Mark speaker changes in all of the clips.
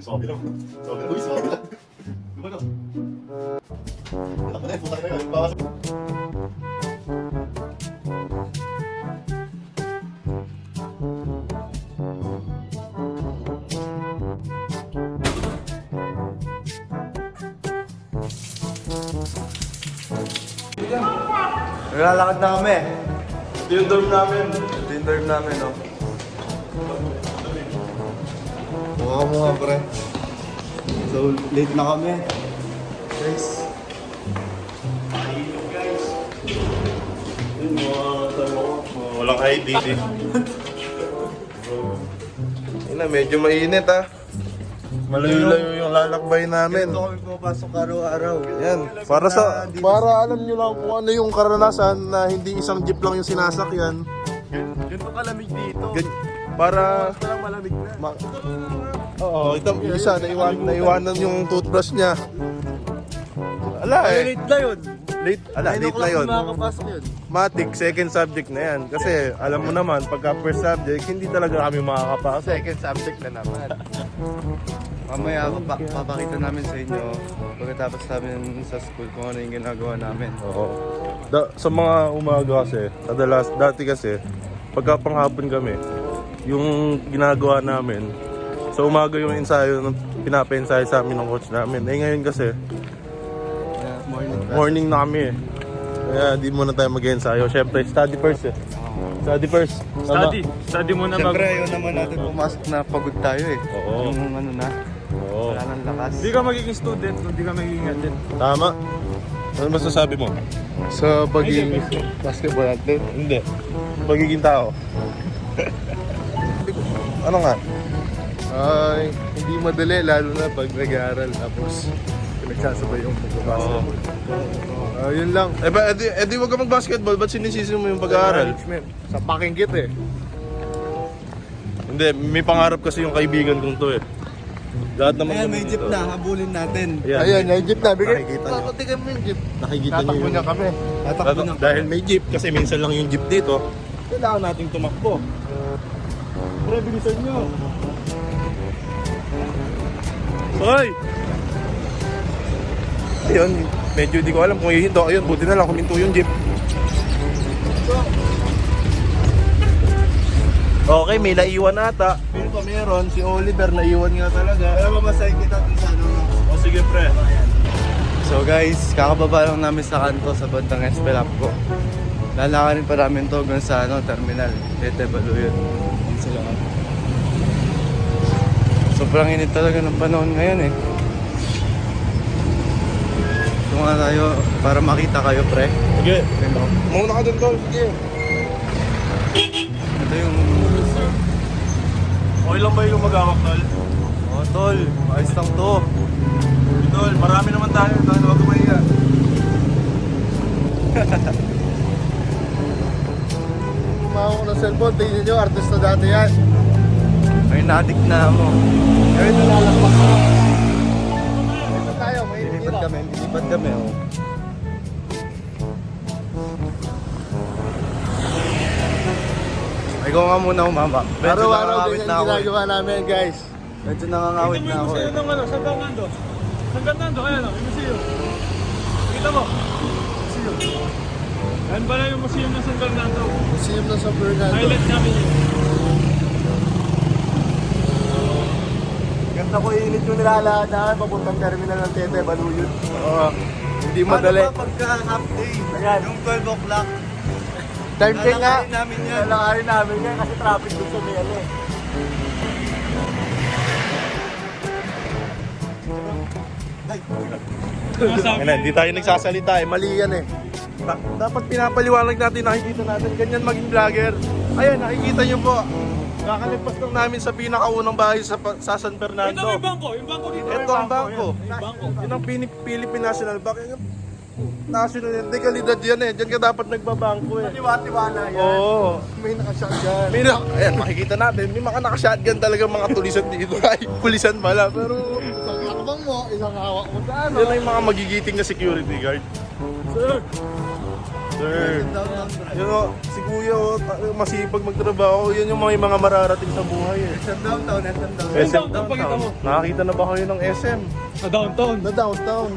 Speaker 1: Sabi lang. Uy, sabi lang. Lumano. Anak mo na yun, puta ka na yun. Bawas.
Speaker 2: Naglalakad na kami.
Speaker 1: Ito yung dorm namin.
Speaker 2: Ito yung dorm namin, no? Mukha mo nga, pre. So, late na kami. Guys.
Speaker 1: Yun, walang ID.
Speaker 2: Yun na, medyo mainit, ha? Malayo-layo yung lalakbay namin.
Speaker 3: Ito kami pumapasok araw-araw.
Speaker 2: Yan, para alam nyo lang kung ano yung karanasan na hindi isang jeep lang yung sinasakyan.
Speaker 3: Ganito kalamig dito.
Speaker 2: Para
Speaker 3: Parang malamig na.
Speaker 2: Oo, ito yung isa naiwanan yung toothbrush niya. Ala eh.
Speaker 3: Late na yun.
Speaker 2: Late na yun.
Speaker 3: Makakapasok yun.
Speaker 2: Matic, second subject na yan. Kasi alam mo naman, pagka first subject, hindi talaga kami makakapasok.
Speaker 3: Second subject na naman. Mamaya papakita namin sa inyo pagkatapos namin sa school kung ano yung ginagawa namin.
Speaker 2: Oo. Sa mga umaga kasi, dati kasi, pagka panghapon kami, yung ginagawa namin, sa umaga yung ensayo, pinapa-ensayo sa amin ng coach namin. Eh ngayon kasi, morning na kami eh. Kaya di muna tayo mag-ensayo. Siyempre, study first eh. Study first.
Speaker 4: Study muna
Speaker 3: Siyempre, yun naman natin pumasok na pagod tayo eh.
Speaker 2: Oo.
Speaker 3: Yung ano na,
Speaker 2: Oo.
Speaker 3: wala nang lakas.
Speaker 4: Hindi ka magiging student kung di ka magiging athlete.
Speaker 2: Tama. Ano masasabi mo?
Speaker 3: Sa pagiging basketball natin,
Speaker 2: Hindi. Pagiging tao. Ano nga?
Speaker 3: ay hindi madali lalo na pag nag-aaral tapos pinagsasabay yung pag-basketball. Yun lang.
Speaker 2: Edi wag ka mag-basketball. Ba't sinisisi mo yung pag-aaral?
Speaker 3: Management. Sa pakingkit eh.
Speaker 2: Hindi, may pangarap kasi yung kaibigan kong to eh. Lahat naman
Speaker 3: Ayan,
Speaker 2: kami
Speaker 3: may jeep
Speaker 2: dito.
Speaker 3: na. Habulin natin.
Speaker 2: Ayan,
Speaker 3: may jeep na.
Speaker 2: Nakikita nyo.
Speaker 3: Patikan mo yung jeep.
Speaker 2: Nakikita nyo
Speaker 3: Tatakbo
Speaker 2: yun.
Speaker 3: na kami. Tatakbo na.
Speaker 2: Dahil may jeep, kasi minsan lang yung jeep dito, kailangan nating tumakbo. Pre, bilisan nyo. Hoy! Ayun, medyo di ko alam kung hihinto. Ayun, buti na lang kuminto yung jeep. Okay, may naiwan ata. Pero pa meron, si Oliver naiwan nga talaga.
Speaker 3: Alam mo, masaya kita dun sa ano.
Speaker 2: O sige pre.
Speaker 3: So guys, kakababa lang namin sa kanto sa bandang Espelapco. Lalakarin pa namin to hanggang sa terminal. Tete Baluyon. Yun sila nga. Sobrang init talaga ng panahon ngayon eh. So nga tayo para makita kayo pre.
Speaker 2: Sige,
Speaker 3: Ano?
Speaker 2: mauna ka dun tol. Sige.
Speaker 3: Ito yung...
Speaker 2: Okay lang ba yung magawak tol?
Speaker 3: Oh tol, ayos lang to.
Speaker 2: Tol, marami naman tayo. Tayo wag kumahiya.
Speaker 3: Kumawak ko ng cellphone, tingnan nyo, artista dati yan. May nadik na mo. Ngayon nalalakpak ko. Ito tayo, may lilipad kami, oh. Ikaw nga muna umama.
Speaker 2: Araw-araw din yung ginagawa namin guys.
Speaker 3: Medyo nangangawit na ako eh.
Speaker 4: ng ano, San Fernando. San Fernando, ayan o, yung museum. Kita mo? Museum. Ayan pala yung museum ng San Fernando.
Speaker 3: Museum na sa Bernardo.
Speaker 4: Highlight namin yun.
Speaker 3: Ganda ko init yung nilalakad papuntang terminal ng Tete Baluyon.
Speaker 2: Oo.
Speaker 3: Hindi madali. Paano ba pagka half day? Ayan. Yung 12 o'clock.
Speaker 2: Time check nga.
Speaker 3: Lalakarin namin yan. Lalakarin namin yan kasi traffic doon sa Mele.
Speaker 2: Hindi tayo nagsasalita eh. Mali yan eh. Dapat pinapaliwanag natin, nakikita natin. Ganyan maging vlogger. Ayan, nakikita nyo po. Kakalipas lang namin sa pinakaunang bahay sa San Fernando.
Speaker 4: Ito yung bangko. Yung bangko dito.
Speaker 2: Ito ang bangko.
Speaker 4: Yung bangko.
Speaker 2: Yun ang Philippine National Bank. National yan. Legalidad yan eh. Diyan ka dapat nagbabangko eh.
Speaker 3: Tiwa-tiwala yan.
Speaker 2: Oo.
Speaker 3: May nakashotgun.
Speaker 2: Ayan, makikita natin. May mga naka-shotgun talaga mga tulisan dito. Ay, pulisan pala. Pero
Speaker 3: Pag-akbang mo, isang hawak mo sa ano.
Speaker 2: yan ay mga magigiting na security guard.
Speaker 4: Sir.
Speaker 2: Sir. Yun o, si Kuya o, masipag magtrabaho. Yan yung mga mararating sa buhay eh.
Speaker 3: Sa downtown,
Speaker 2: SM
Speaker 4: Downtown, pakita mo.
Speaker 2: Nakakita na ba kayo ng SM?
Speaker 4: Sa downtown.
Speaker 3: Na downtown.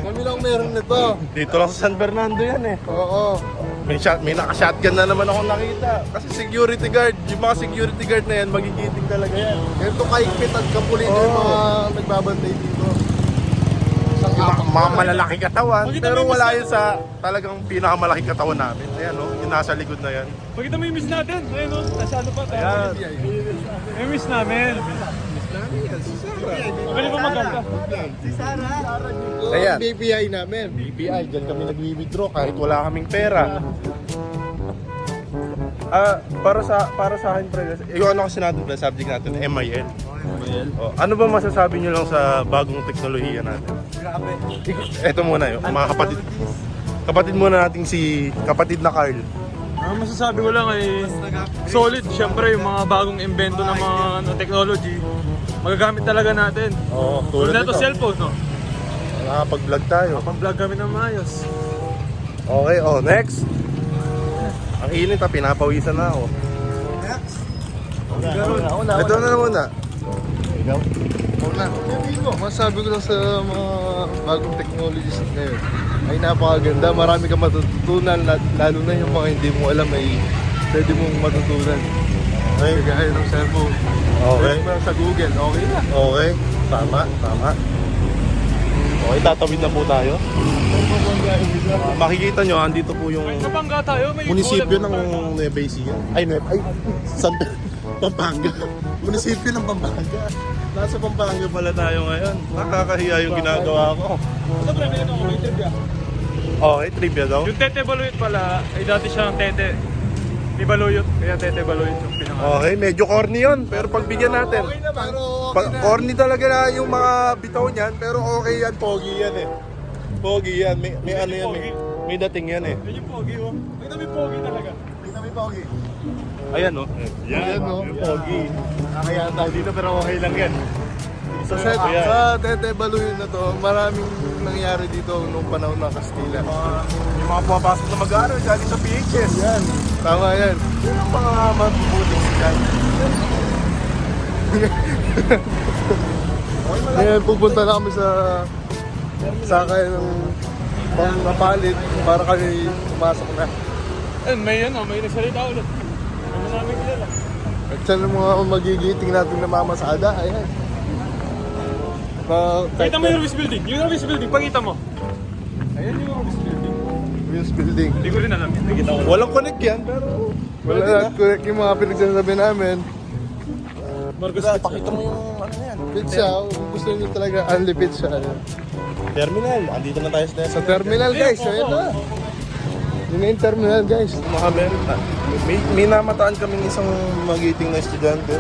Speaker 3: Kami lang meron nito.
Speaker 2: Dito lang sa San Fernando yan eh.
Speaker 3: Oo.
Speaker 2: May naka-shotgun na naman ako nakita. Kasi security guard, yung mga security guard na yan, magigiting talaga yan.
Speaker 3: Ito kahigpit at kapulin yung mga nagbabantay dito. Isang
Speaker 2: Mga malalaki katawan,
Speaker 4: Pakita
Speaker 2: pero
Speaker 4: mo yung
Speaker 2: wala
Speaker 4: miss
Speaker 2: yun sa talagang pinakamalaki katawan namin. Ayan o, yung nasa likod na yan.
Speaker 4: Pakita mo yung miss natin. Ayun o. Nasa ano pa tayo.
Speaker 2: Ayan.
Speaker 4: Yung miss namin. Magaling ba magkanta?
Speaker 3: Si Sarah.
Speaker 2: Ayan.
Speaker 3: BPI namin.
Speaker 2: BPI, dyan kami nag-withdraw kahit wala kaming pera. Para sa akin, pre, yung ano kasi natin, pre, subject natin, MIL. Oh, ano ba masasabi nyo lang sa bagong teknolohiya natin?
Speaker 3: Grabe.
Speaker 2: Ito muna yung mga kapatid. Kapatid muna nating si kapatid na Carl.
Speaker 4: Ang masasabi ko lang ay solid. Siyempre yung mga bagong invento ng mga technology, magagamit talaga natin.
Speaker 2: Oo,
Speaker 4: Tulad
Speaker 2: tulad
Speaker 4: na ito,
Speaker 2: nito.
Speaker 4: cellphone, no?
Speaker 2: Nakakapag-vlog tayo.
Speaker 4: Pang-vlog kami ng maayos.
Speaker 2: Okay, oh, next. Ang init ha, pinapawisan na ako.
Speaker 3: Next.
Speaker 2: Ito na muna. Ikaw?
Speaker 3: Una. Masabi ko lang sa mga bagong technologies ngayon ay napakaganda. Marami kang matututunan, lalo na yung mga hindi mo alam ay pwede mong matutunan. Ay, gaya ng cellphone.
Speaker 2: Okay.
Speaker 3: Pwede mo lang sa Google, okay na.
Speaker 2: Okay, tama, tama. Okay, tatawid na po tayo. Makikita nyo, andito po yung
Speaker 4: May nabangga tayo. May
Speaker 2: munisipyo
Speaker 4: bullet.
Speaker 2: ng Nueva Ecija. Ay, San Pampanga. Munisipyo ng Pampanga. Nasa Pampanga pala tayo ngayon. Nakakahiya yung ginagawa ko.
Speaker 4: Ito, pre, may ano, may trivia.
Speaker 2: Okay, trivia daw.
Speaker 4: Yung Tete Baluyot pala, ay dati siyang Tete ni Baluyot. Kaya Tete Baluyot yung pinangalan.
Speaker 2: Okay, medyo corny yun. Pero pagbigyan natin.
Speaker 3: Okay na, pero okay na.
Speaker 2: Corny talaga na yung mga bitaw niyan. Pero okay yan, pogi yan eh. Pogi yan. May ano yan, may dating yan eh.
Speaker 4: Yan yung pogi, oh. Ito may pogi talaga.
Speaker 3: Tingnan mo yung pogi.
Speaker 2: Ayan oh.
Speaker 3: Ayan, no?
Speaker 2: Yung pogi. Nakakaya tayo dito pero okay lang yan.
Speaker 3: Sa Tete Baluyin na to, maraming nangyari dito nung panahon ng Kastila.
Speaker 2: Yung mga pumapasok na mag-aaral galing sa PHS.
Speaker 3: Yan, tama yan.
Speaker 2: Yun ang mga mabubuting dyan.
Speaker 3: Ngayon pupunta na kami sa sakay ng pangkapalit para kami pumasok na.
Speaker 4: Eh, may ano, may nagsalita ulit. Ano namin kilala.
Speaker 3: At siya ng mga magigiting natin na mamasada, ayan.
Speaker 4: Pakita mo yung Ruiz Building. Yung Ruiz Building, pakita mo. Ayan yung Ruiz Building.
Speaker 3: Wills Building.
Speaker 4: Hindi ko rin alam yan. Nakita ko.
Speaker 2: Walang connect yan pero
Speaker 3: Wala na, correct yung mga pinagsasabi namin.
Speaker 4: Marcos
Speaker 2: pakita mo yung ano yan.
Speaker 3: Pizza, kung gusto niyo talaga, unli pizza. Ayan.
Speaker 2: Terminal. Andito na tayo
Speaker 3: Sa terminal guys, ayan na. Yun na yung terminal guys.
Speaker 2: Mga meron na. May namataan kaming isang magiting na estudyante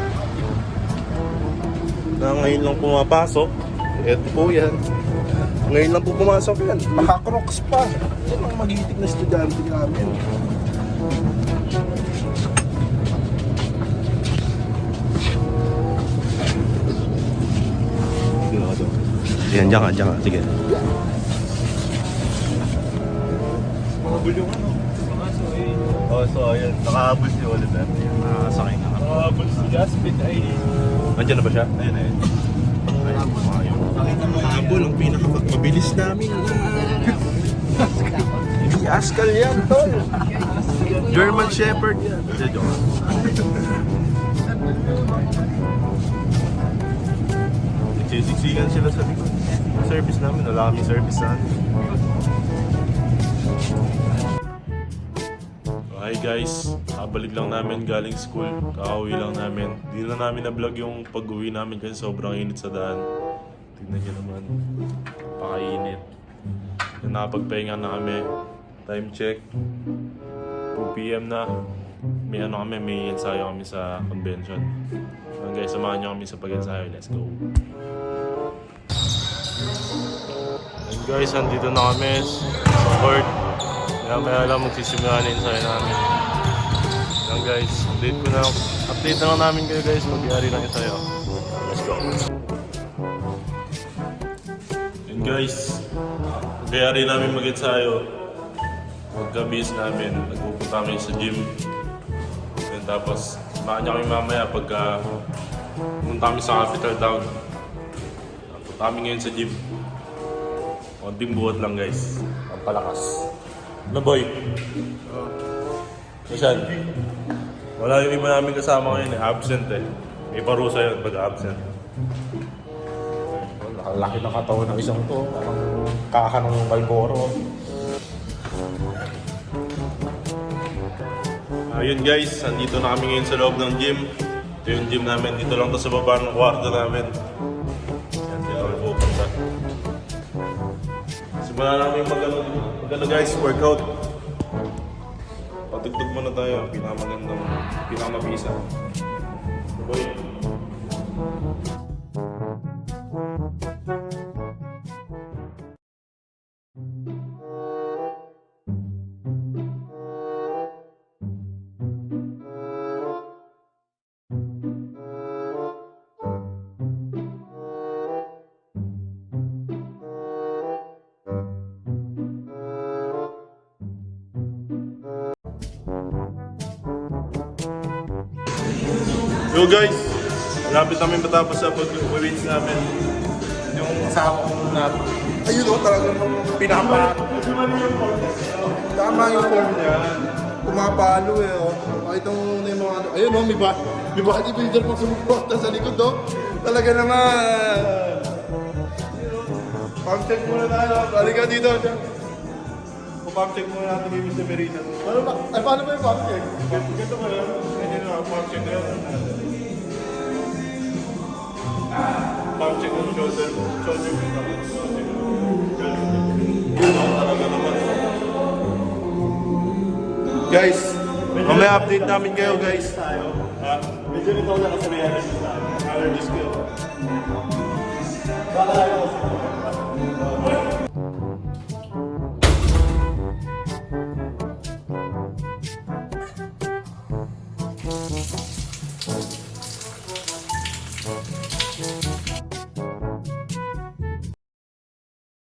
Speaker 2: na ngayon lang pumapasok. Eto po yan. Ngayon lang po pumasok yan. Naka-crocs pa. Yan ang magiting na estudyante namin. Yan, dyan ka. Sige.
Speaker 4: Mabul yung ano. Mga so eh.
Speaker 2: Oh, so ayun. Nakahabol si Oliver. Nakasakay na.
Speaker 4: Mabul si Jasmine ay...
Speaker 2: Nandiyan na ba siya? Ayun. Habol ang pinakamabilis namin. Hindi Askal yan, tol. German Shepherd yan. Hindi, joke. Nagsisiksikan sila sa likod. Yung service namin, wala kaming service sa atin. Hi guys, kabalik lang namin galing school. Kakauwi lang namin. Di na namin na-vlog yung pag-uwi namin kasi sobrang init sa daan. Tignan nyo naman. Pakainit. Nakapagpahinga na kami. Time check. 2 PM na. May ano kami, may ensayo kami sa convention. So guys, samahan nyo kami sa pag-ensayo. Let's go. And guys, andito na kami sa court. Kaya lang magsisimula na ensayo namin. Yan guys, update na lang namin kayo guys pag-iari ng ensayo. Let's go. And guys, pag-iari namin mag-ensayo. Pagka-bis namin, nagpupunta kami sa gym. And tapos, samahan niya kami mamaya pagka pumunta kami sa Capital Town. Punta kami ngayon sa gym. Konting buhat lang guys. Ang palakas. Ano boy? Nasaan? Wala yung iba namin kasama ngayon eh. Absent eh. May parusa yun pag absent.
Speaker 3: Laki ng katawan ng isang to. Parang kaka ng Malboro.
Speaker 2: Ayun guys, andito na kami ngayon sa loob ng gym. Ito yung gym namin. Dito lang to sa baba ng kwarto namin. Yan, dito kami pupunta. Simulan namin magano guys, workout. Patugtog muna tayo. Pinakamagandang, pinakamabisa. Boy. Yo guys, malapit namin matapos sa pag-weights namin.
Speaker 3: Yung kasama ko na, ayun o, talagang pinapa. Tama yung form niya. Pumapalo eh o. Kahit yung yung mga ano. Ayun o, may bodybuilder pang sumuporta sa likod o. Talaga naman. Pump check muna tayo. Halika dito.
Speaker 2: Pump check muna natin kay Mr. Merida.
Speaker 3: Paano ba yung pump check?
Speaker 2: Ganito mo lang. Ganyan na ang pump check na yun. Pump check ng shoulder. Shoulder mo naman. Talaga naman.
Speaker 3: Guys, mamaya update namin kayo guys.
Speaker 2: Ha?
Speaker 1: Medyo nito ako nakasabihan na siya sa akin.
Speaker 2: Allergies ko.
Speaker 1: Baka ayaw kasi.